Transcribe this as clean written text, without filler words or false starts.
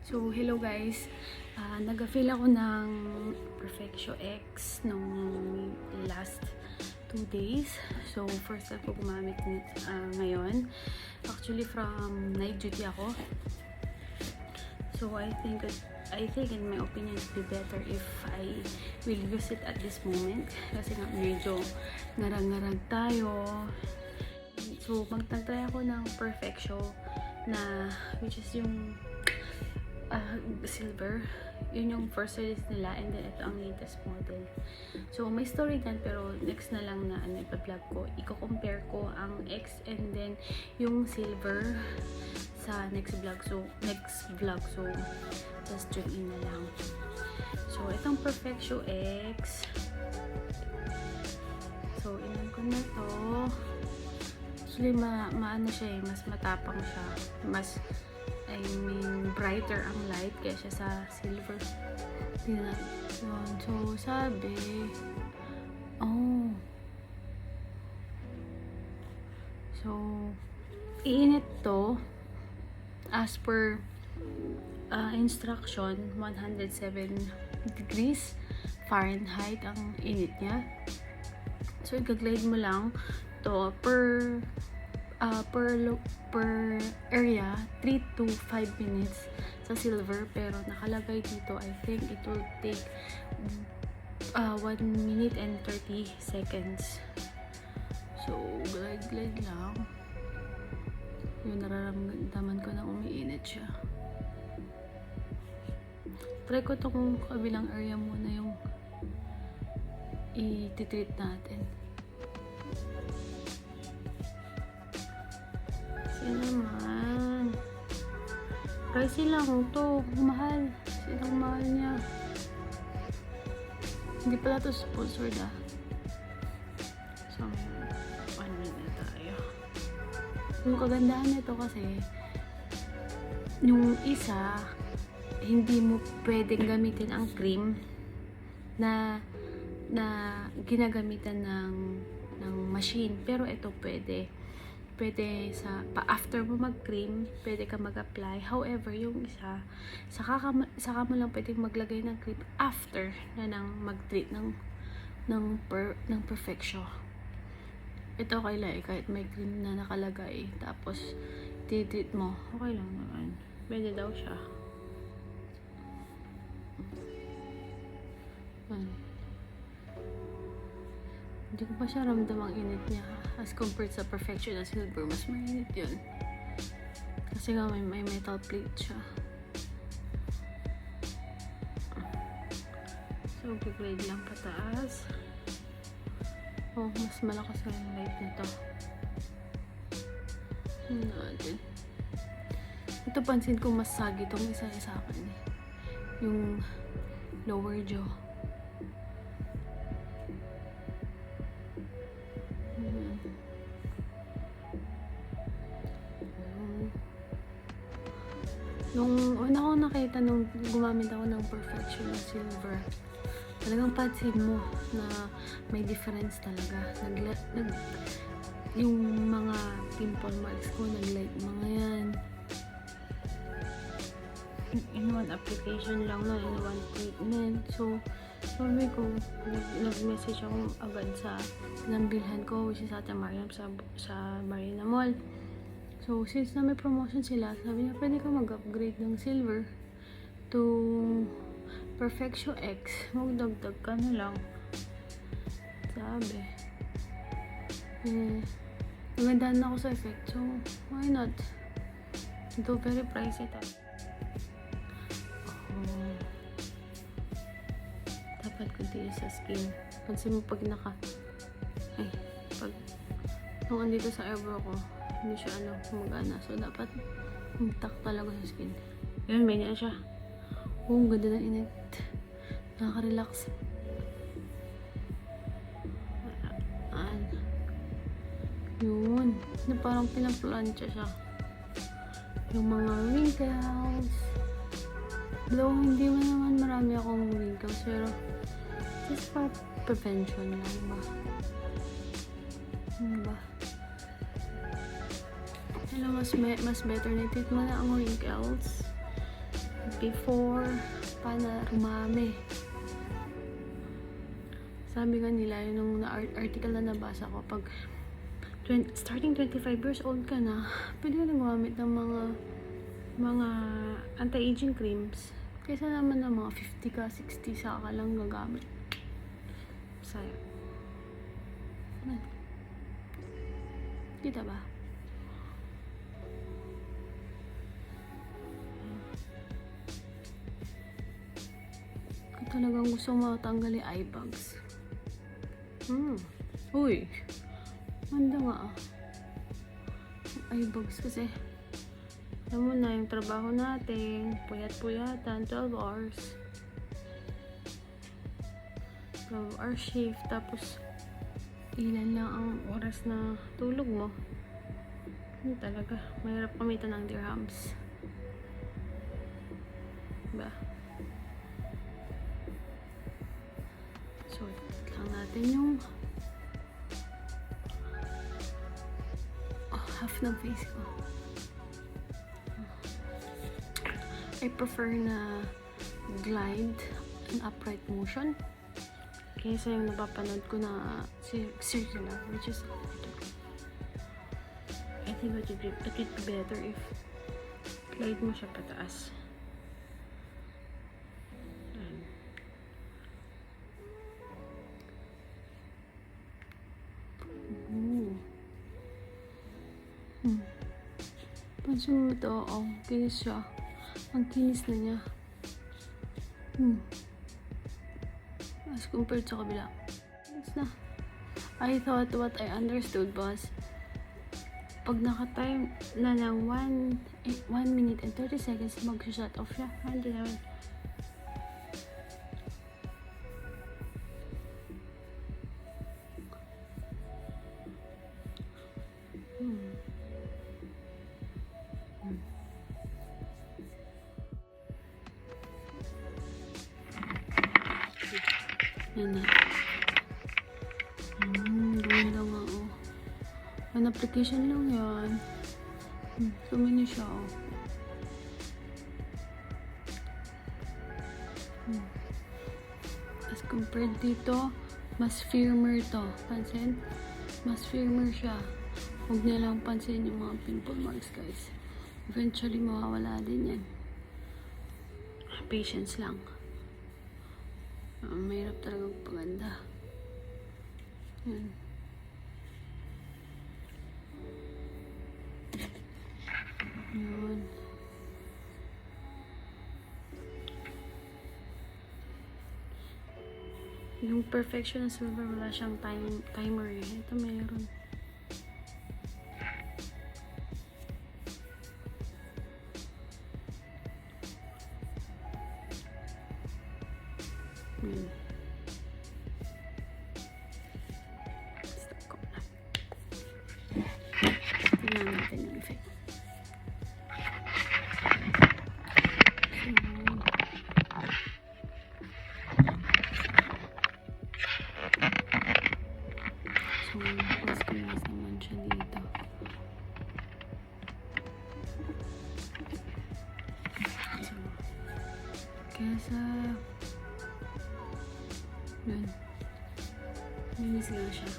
So, hello guys. Nag-feel ako ng Perfectio X nung last 2 days. So, first time ko gumamit ngayon. Actually, from night duty ako. So, I think in my opinion, it would be better if I will use it at this moment. Kasi nga medyo ngarang-ngarag tayo. So, magtag-try ako ng Perfectio na, which is yung silver. Yun yung first release nila, and then ito ang latest model. So may story dyan, pero next na lang na ipa-vlog ko. Iko-compare ko ang X and then yung silver sa next vlog. So just tune in na lang. So itong Perfectio X, so inan ko na to. Actually maano siya mas matapang siya, brighter ang light kaysa sa silver. Tingnan. Yun. So, sabi, so, iinit to as per instruction, 107 degrees Fahrenheit ang init niya. So, i-glide mo lang to per area 3 to 5 minutes sa silver, pero nakalagay dito I think it will take 1 minute and 30 seconds. So glide lang. Yung nararamdaman ko na umiinit siya. Try ko itong kabilang area muna yung i-treat natin. Naman pricey lang to, mahal. Silang mahal niya. Hindi pala to sponsored So, ano na tayo. Yung kagandahan nito kasi yung isa hindi mo pwedeng gamitin ang cream na ginagamitan ng machine, pero ito pwede after mo mag-cream, pwede ka mag-apply. However, yung isa, saka mo lang pwedeng maglagay ng cream after na nang mag-treat ng Perfectio. Ito kahit may cream na nakalagay, tapos treat mo, okay lang naman. Pwede daw siya. Hindi ko pa siya ramdam ang init niya as compared sa Perfectio na silver. Mas mainit yun kasi nga may metal plate siya. So glide lang pataas. Mas malakas na yung light nito. Natin ito, pansin ko mas sagi itong isa sa akin yung lower jaw. Nung una ko nakita nung gumamit ako ng Perfectio na silver, talagang pansin mo na may difference talaga. Yung mga pimple marks ko nag-light mga yan. In one application lang na, in one treatment. So, sabi ko, nag-message ako agad sa nambilhan ko, which is Ate Mariam sa Marina Mall. So, since na may promotion sila, sabi niya, pwede ka mag-upgrade ng silver to Perfectio X. Magdagdag ka na lang. Sabi. Magandaan na ako sa effect. So, why not? Ito, very pricey tayo. Dapat continue sa skin. Pansin mo pag nung andito sa eyebrow ko, hindi siya gumagana. So, dapat intact talaga sa skin. Yun, may niya siya. Ang ganda ng init. Nakaka-relax. Yun. Na parang pinaplansya siya. Yung mga wrinkles. Though, hindi mo naman marami akong wrinkles, pero just for prevention lang ba? Mas better na treat mo na ang wrinkles before pa na rumami. Sabi nga nila, yung article na nabasa ko, pag starting 25 years old ka na, pwede ka na gumamit ng mga anti-aging creams. Kaysa naman ng mga 50 ka, 60 saka ka lang gagamit. Sayang. Kita ba? Kung talagang gusto matanggal yung eye bags. Uy! Manda nga ah. Eye bags kasi. Alam mo na yung trabaho natin. Puyat-puyatan. 12 hours. 12 hour shift. Tapos, ilan lang ang oras na tulog mo. Talaga. Mahirap pamitan ng dirhams. Diba? So, lang natin yung half ng face ko. I prefer na glide and upright motion kaysa yung napapanood ko na circular, which is I think it would be better if glide mo siya pataas. Pansin mo ito, oh, kinis siya. Ang kinis na niya. As compared sa kabila. Kinis na. I thought what I understood was, pag naka-time na ng 1 minute and 30 seconds, mag-shut off siya. Hindi naman. Yan na. Ganda nga, oh. An application lang yan. Tumini siya, oh. As compared dito, mas firmer to. Pansin? Mas firmer siya. Huwag niya lang pansin yung mga pimple marks, guys. Eventually, mawawala din yan. Patience lang. Mahirap talaga magpaganda. Yan. Yun. Yung perfection ng silver, wala siyang timer eh. Ito mayroon. Stop ko na. Tingnan natin yung effect. So, mas kumas naman siya dito. So, kesa yun. Linis nga siya.